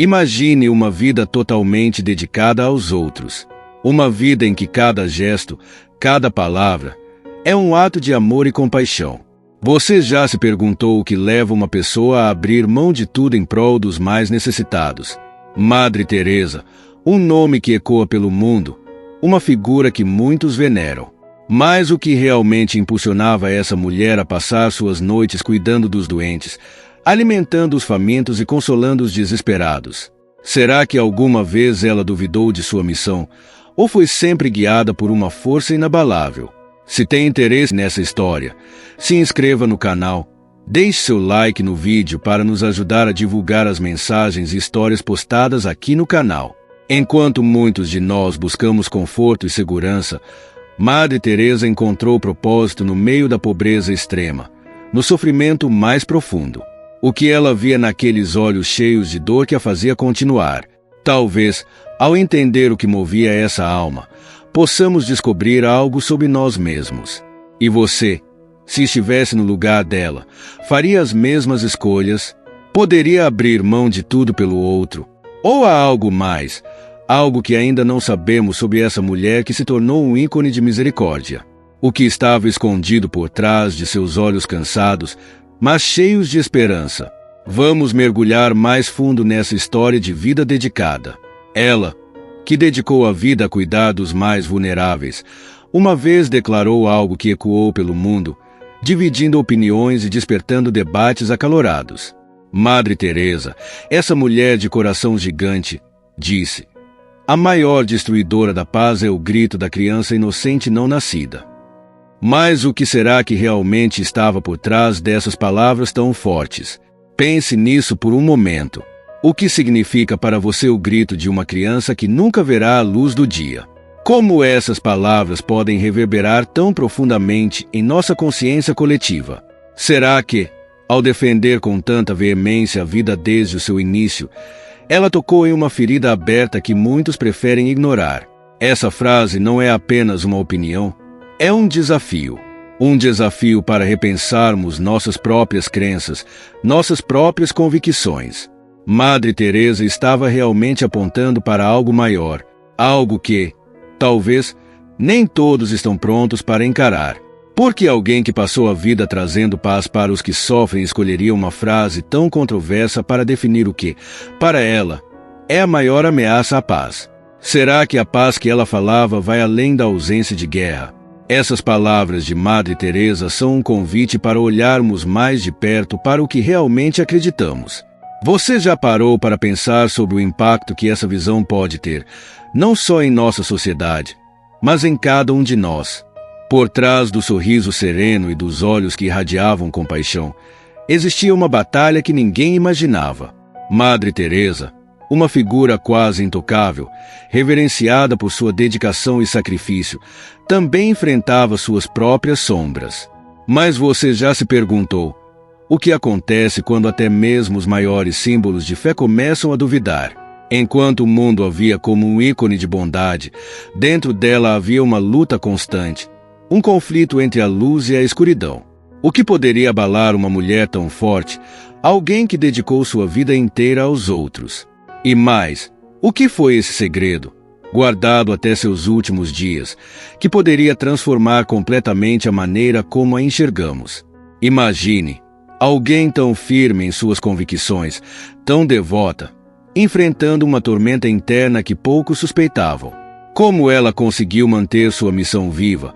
Imagine uma vida totalmente dedicada aos outros. Uma vida em que cada gesto, cada palavra, é um ato de amor e compaixão. Você já se perguntou o que leva uma pessoa a abrir mão de tudo em prol dos mais necessitados? Madre Teresa, um nome que ecoa pelo mundo, uma figura que muitos veneram. Mas o que realmente impulsionava essa mulher a passar suas noites cuidando dos doentes, alimentando os famintos e consolando os desesperados? Será que alguma vez ela duvidou de sua missão, ou foi sempre guiada por uma força inabalável? Se tem interesse nessa história, se inscreva no canal, deixe seu like no vídeo para nos ajudar a divulgar as mensagens e histórias postadas aqui no canal. Enquanto muitos de nós buscamos conforto e segurança, Madre Teresa encontrou propósito no meio da pobreza extrema, no sofrimento mais profundo. O que ela via naqueles olhos cheios de dor que a fazia continuar? Talvez, ao entender o que movia essa alma, possamos descobrir algo sobre nós mesmos. E você, se estivesse no lugar dela, faria as mesmas escolhas? Poderia abrir mão de tudo pelo outro? Ou há algo mais, algo que ainda não sabemos sobre essa mulher que se tornou um ícone de misericórdia? O que estava escondido por trás de seus olhos cansados, mas cheios de esperança? Vamos mergulhar mais fundo nessa história de vida dedicada. Ela, que dedicou a vida a cuidar dos mais vulneráveis, uma vez declarou algo que ecoou pelo mundo, dividindo opiniões e despertando debates acalorados. Madre Teresa, essa mulher de coração gigante, disse: "A maior destruidora da paz é o grito da criança inocente não nascida." Mas o que será que realmente estava por trás dessas palavras tão fortes? Pense nisso por um momento. O que significa para você o grito de uma criança que nunca verá a luz do dia? Como essas palavras podem reverberar tão profundamente em nossa consciência coletiva? Será que, ao defender com tanta veemência a vida desde o seu início, ela tocou em uma ferida aberta que muitos preferem ignorar? Essa frase não é apenas uma opinião, é um desafio. Um desafio para repensarmos nossas próprias crenças, nossas próprias convicções. Madre Teresa estava realmente apontando para algo maior, algo que, talvez, nem todos estão prontos para encarar. Porque alguém que passou a vida trazendo paz para os que sofrem escolheria uma frase tão controversa para definir o que, para ela, é a maior ameaça à paz? Será que a paz que ela falava vai além da ausência de guerra? Essas palavras de Madre Teresa são um convite para olharmos mais de perto para o que realmente acreditamos. Você já parou para pensar sobre o impacto que essa visão pode ter, não só em nossa sociedade, mas em cada um de nós? Por trás do sorriso sereno e dos olhos que irradiavam compaixão, existia uma batalha que ninguém imaginava. Madre Teresa, uma figura quase intocável, reverenciada por sua dedicação e sacrifício, também enfrentava suas próprias sombras. Mas você já se perguntou: o que acontece quando até mesmo os maiores símbolos de fé começam a duvidar? Enquanto o mundo a via como um ícone de bondade, dentro dela havia uma luta constante, um conflito entre a luz e a escuridão. O que poderia abalar uma mulher tão forte, alguém que dedicou sua vida inteira aos outros? E mais, o que foi esse segredo, guardado até seus últimos dias, que poderia transformar completamente a maneira como a enxergamos? Imagine alguém tão firme em suas convicções, tão devota, enfrentando uma tormenta interna que poucos suspeitavam. Como ela conseguiu manter sua missão viva,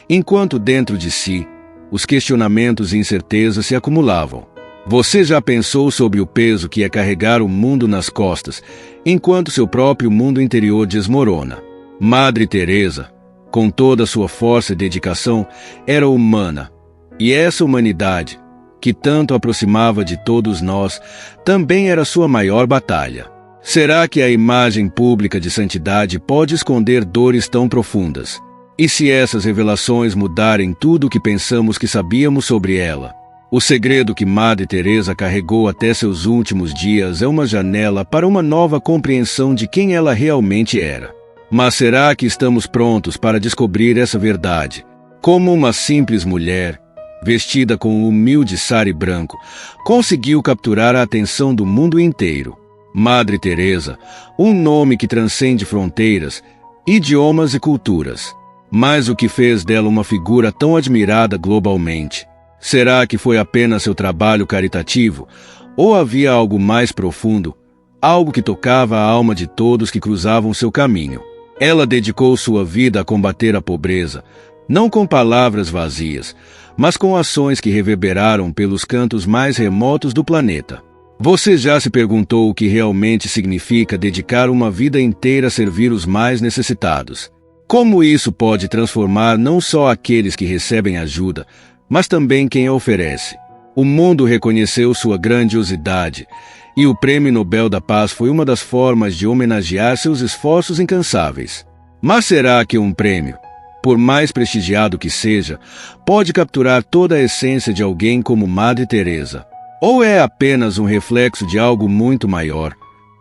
enquanto dentro de si, os questionamentos e incertezas se acumulavam? Você já pensou sobre o peso que é carregar o mundo nas costas, enquanto seu próprio mundo interior desmorona? Madre Teresa, com toda a sua força e dedicação, era humana, e essa humanidade, que tanto aproximava de todos nós, também era sua maior batalha. Será que a imagem pública de santidade pode esconder dores tão profundas? E se essas revelações mudarem tudo o que pensamos que sabíamos sobre ela? O segredo que Madre Teresa carregou até seus últimos dias é uma janela para uma nova compreensão de quem ela realmente era. Mas será que estamos prontos para descobrir essa verdade? Como uma simples mulher, vestida com um humilde sari branco, conseguiu capturar a atenção do mundo inteiro. Madre Teresa, um nome que transcende fronteiras, idiomas e culturas. Mas o que fez dela uma figura tão admirada globalmente? Será que foi apenas seu trabalho caritativo? Ou havia algo mais profundo, algo que tocava a alma de todos que cruzavam seu caminho? Ela dedicou sua vida a combater a pobreza, não com palavras vazias, mas com ações que reverberaram pelos cantos mais remotos do planeta. Você já se perguntou o que realmente significa dedicar uma vida inteira a servir os mais necessitados? Como isso pode transformar não só aqueles que recebem ajuda, mas também quem a oferece? O mundo reconheceu sua grandiosidade, e o Prêmio Nobel da Paz foi uma das formas de homenagear seus esforços incansáveis. Mas será que um prêmio, por mais prestigiado que seja, pode capturar toda a essência de alguém como Madre Teresa? Ou é apenas um reflexo de algo muito maior,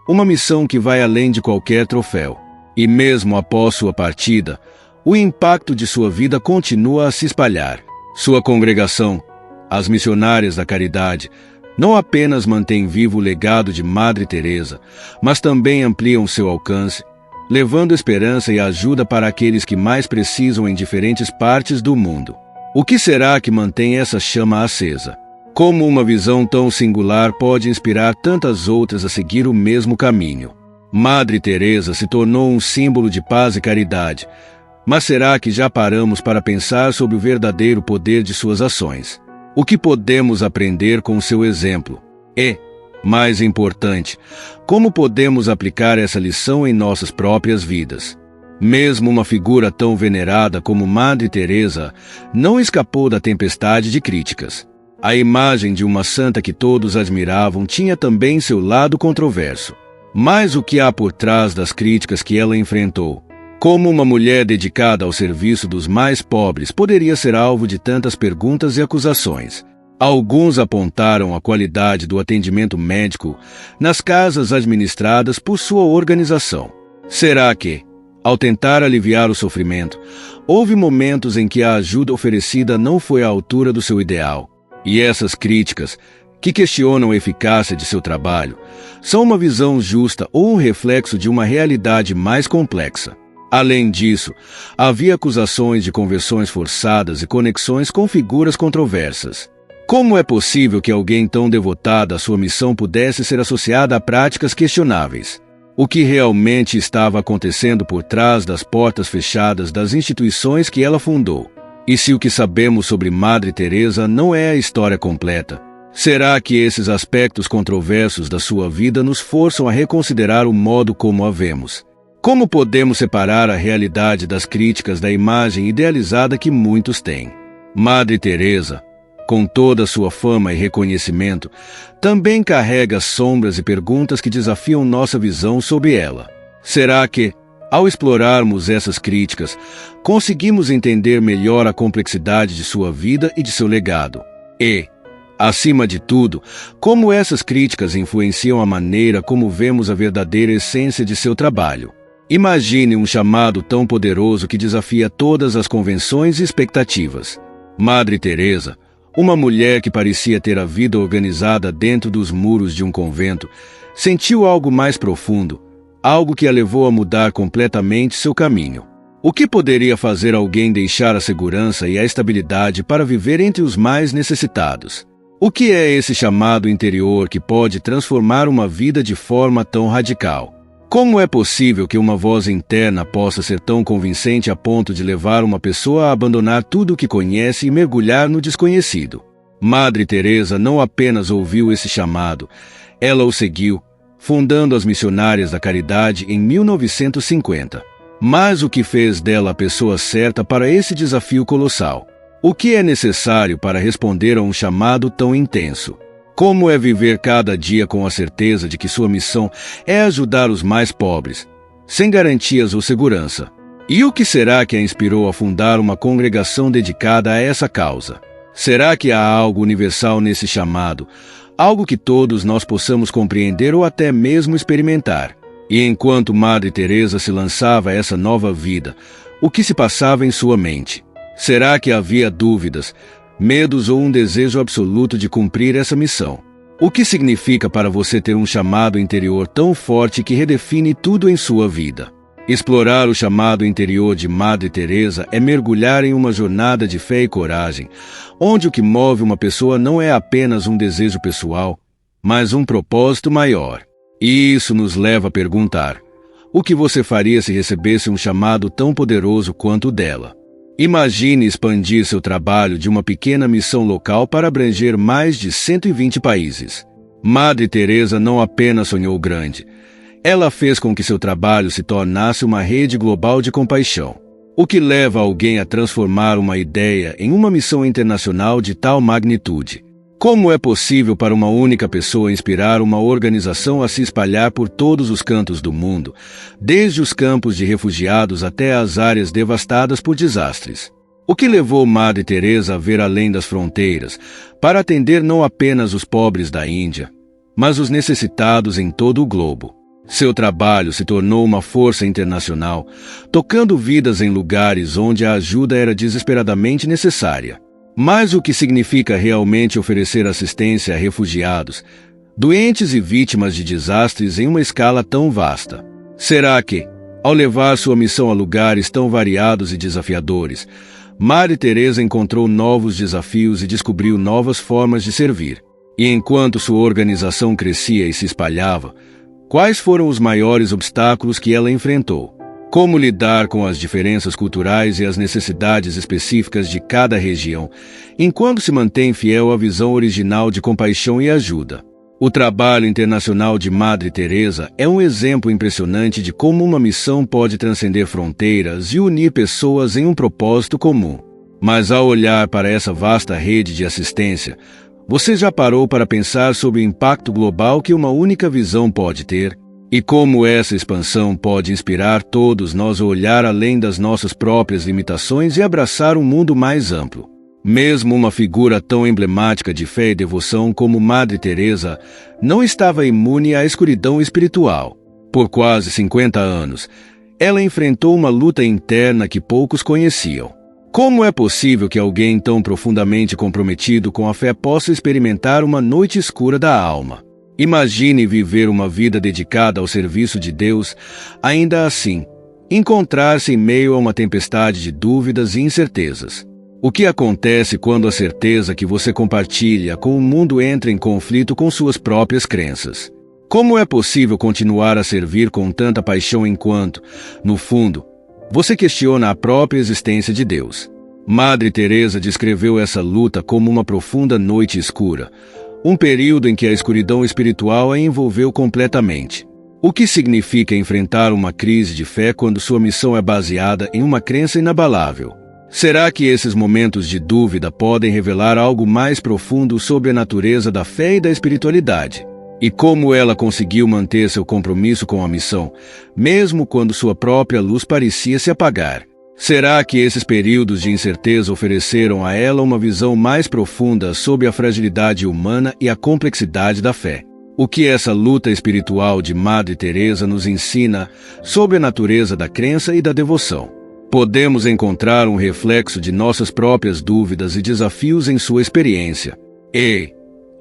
uma missão que vai além de qualquer troféu? E mesmo após sua partida, o impacto de sua vida continua a se espalhar. Sua congregação, as Missionárias da Caridade, não apenas mantém vivo o legado de Madre Teresa, mas também ampliam seu alcance, levando esperança e ajuda para aqueles que mais precisam em diferentes partes do mundo. O que será que mantém essa chama acesa? Como uma visão tão singular pode inspirar tantas outras a seguir o mesmo caminho? Madre Teresa se tornou um símbolo de paz e caridade, mas será que já paramos para pensar sobre o verdadeiro poder de suas ações? O que podemos aprender com seu exemplo? E, mais importante, como podemos aplicar essa lição em nossas próprias vidas? Mesmo uma figura tão venerada como Madre Teresa não escapou da tempestade de críticas. A imagem de uma santa que todos admiravam tinha também seu lado controverso. Mas o que há por trás das críticas que ela enfrentou? Como uma mulher dedicada ao serviço dos mais pobres poderia ser alvo de tantas perguntas e acusações? Alguns apontaram a qualidade do atendimento médico nas casas administradas por sua organização. Será que, ao tentar aliviar o sofrimento, houve momentos em que a ajuda oferecida não foi à altura do seu ideal? E essas críticas, que questionam a eficácia de seu trabalho, são uma visão justa ou um reflexo de uma realidade mais complexa? Além disso, havia acusações de conversões forçadas e conexões com figuras controversas. Como é possível que alguém tão devotado à sua missão pudesse ser associada a práticas questionáveis? O que realmente estava acontecendo por trás das portas fechadas das instituições que ela fundou? E se o que sabemos sobre Madre Teresa não é a história completa, será que esses aspectos controversos da sua vida nos forçam a reconsiderar o modo como a vemos? Como podemos separar a realidade das críticas da imagem idealizada que muitos têm? Madre Teresa, com toda a sua fama e reconhecimento, também carrega sombras e perguntas que desafiam nossa visão sobre ela. Será que, ao explorarmos essas críticas, conseguimos entender melhor a complexidade de sua vida e de seu legado? E, acima de tudo, como essas críticas influenciam a maneira como vemos a verdadeira essência de seu trabalho? Imagine um chamado tão poderoso que desafia todas as convenções e expectativas. Madre Teresa, uma mulher que parecia ter a vida organizada dentro dos muros de um convento, sentiu algo mais profundo, algo que a levou a mudar completamente seu caminho. O que poderia fazer alguém deixar a segurança e a estabilidade para viver entre os mais necessitados? O que é esse chamado interior que pode transformar uma vida de forma tão radical? Como é possível que uma voz interna possa ser tão convincente a ponto de levar uma pessoa a abandonar tudo o que conhece e mergulhar no desconhecido? Madre Teresa não apenas ouviu esse chamado, ela o seguiu, fundando as Missionárias da Caridade em 1950. Mas o que fez dela a pessoa certa para esse desafio colossal? O que é necessário para responder a um chamado tão intenso? Como é viver cada dia com a certeza de que sua missão é ajudar os mais pobres, sem garantias ou segurança? E o que será que a inspirou a fundar uma congregação dedicada a essa causa? Será que há algo universal nesse chamado, algo que todos nós possamos compreender ou até mesmo experimentar? E enquanto Madre Teresa se lançava a essa nova vida, o que se passava em sua mente? Será que havia dúvidas, medos ou um desejo absoluto de cumprir essa missão? O que significa para você ter um chamado interior tão forte que redefine tudo em sua vida? Explorar o chamado interior de Madre Teresa é mergulhar em uma jornada de fé e coragem, onde o que move uma pessoa não é apenas um desejo pessoal, mas um propósito maior. E isso nos leva a perguntar: o que você faria se recebesse um chamado tão poderoso quanto o dela? Imagine expandir seu trabalho de uma pequena missão local para abranger mais de 120 países. Madre Teresa não apenas sonhou grande, ela fez com que seu trabalho se tornasse uma rede global de compaixão. O que leva alguém a transformar uma ideia em uma missão internacional de tal magnitude? Como é possível para uma única pessoa inspirar uma organização a se espalhar por todos os cantos do mundo, desde os campos de refugiados até as áreas devastadas por desastres? O que levou Madre Teresa a ver além das fronteiras, para atender não apenas os pobres da Índia, mas os necessitados em todo o globo? Seu trabalho se tornou uma força internacional, tocando vidas em lugares onde a ajuda era desesperadamente necessária. Mas o que significa realmente oferecer assistência a refugiados, doentes e vítimas de desastres em uma escala tão vasta? Será que, ao levar sua missão a lugares tão variados e desafiadores, Madre Teresa encontrou novos desafios e descobriu novas formas de servir? E enquanto sua organização crescia e se espalhava, quais foram os maiores obstáculos que ela enfrentou? Como lidar com as diferenças culturais e as necessidades específicas de cada região, enquanto se mantém fiel à visão original de compaixão e ajuda? O trabalho internacional de Madre Teresa é um exemplo impressionante de como uma missão pode transcender fronteiras e unir pessoas em um propósito comum. Mas ao olhar para essa vasta rede de assistência, você já parou para pensar sobre o impacto global que uma única visão pode ter? E como essa expansão pode inspirar todos nós a olhar além das nossas próprias limitações e abraçar um mundo mais amplo? Mesmo uma figura tão emblemática de fé e devoção como Madre Teresa não estava imune à escuridão espiritual. Por quase 50 anos, ela enfrentou uma luta interna que poucos conheciam. Como é possível que alguém tão profundamente comprometido com a fé possa experimentar uma noite escura da alma? Imagine viver uma vida dedicada ao serviço de Deus, ainda assim, encontrar-se em meio a uma tempestade de dúvidas e incertezas. O que acontece quando a certeza que você compartilha com o mundo entra em conflito com suas próprias crenças? Como é possível continuar a servir com tanta paixão enquanto, no fundo, você questiona a própria existência de Deus? Madre Teresa descreveu essa luta como uma profunda noite escura, um período em que a escuridão espiritual a envolveu completamente. O que significa enfrentar uma crise de fé quando sua missão é baseada em uma crença inabalável? Será que esses momentos de dúvida podem revelar algo mais profundo sobre a natureza da fé e da espiritualidade? E como ela conseguiu manter seu compromisso com a missão, mesmo quando sua própria luz parecia se apagar? Será que esses períodos de incerteza ofereceram a ela uma visão mais profunda sobre a fragilidade humana e a complexidade da fé? O que essa luta espiritual de Madre Teresa nos ensina sobre a natureza da crença e da devoção? Podemos encontrar um reflexo de nossas próprias dúvidas e desafios em sua experiência. E,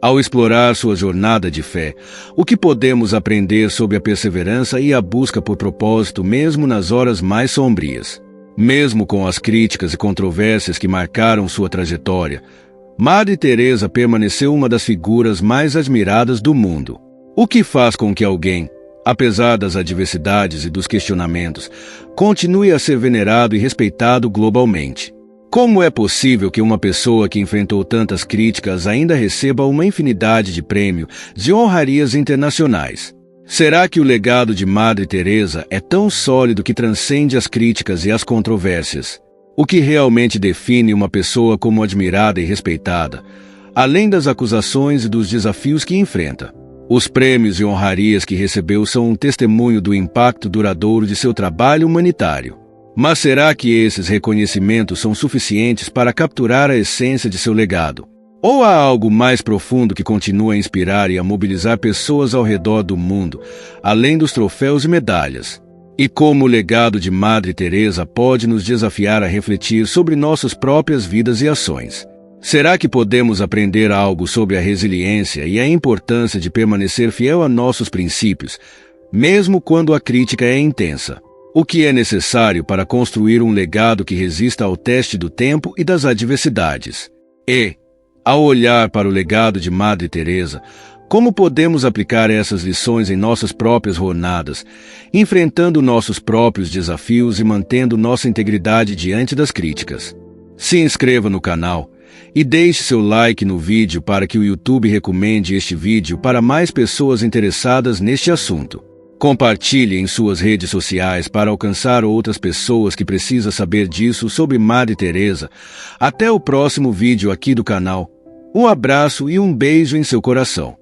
ao explorar sua jornada de fé, o que podemos aprender sobre a perseverança e a busca por propósito mesmo nas horas mais sombrias? Mesmo com as críticas e controvérsias que marcaram sua trajetória, Madre Teresa permaneceu uma das figuras mais admiradas do mundo. O que faz com que alguém, apesar das adversidades e dos questionamentos, continue a ser venerado e respeitado globalmente? Como é possível que uma pessoa que enfrentou tantas críticas ainda receba uma infinidade de prêmios e honrarias internacionais? Será que o legado de Madre Teresa é tão sólido que transcende as críticas e as controvérsias? O que realmente define uma pessoa como admirada e respeitada, além das acusações e dos desafios que enfrenta? Os prêmios e honrarias que recebeu são um testemunho do impacto duradouro de seu trabalho humanitário. Mas será que esses reconhecimentos são suficientes para capturar a essência de seu legado? Ou há algo mais profundo que continua a inspirar e a mobilizar pessoas ao redor do mundo, além dos troféus e medalhas? E como o legado de Madre Teresa pode nos desafiar a refletir sobre nossas próprias vidas e ações? Será que podemos aprender algo sobre a resiliência e a importância de permanecer fiel a nossos princípios, mesmo quando a crítica é intensa? O que é necessário para construir um legado que resista ao teste do tempo e das adversidades? E, ao olhar para o legado de Madre Teresa, como podemos aplicar essas lições em nossas próprias jornadas, enfrentando nossos próprios desafios e mantendo nossa integridade diante das críticas? Se inscreva no canal e deixe seu like no vídeo para que o YouTube recomende este vídeo para mais pessoas interessadas neste assunto. Compartilhe em suas redes sociais para alcançar outras pessoas que precisam saber disso sobre Madre Teresa. Até o próximo vídeo aqui do canal. Um abraço e um beijo em seu coração.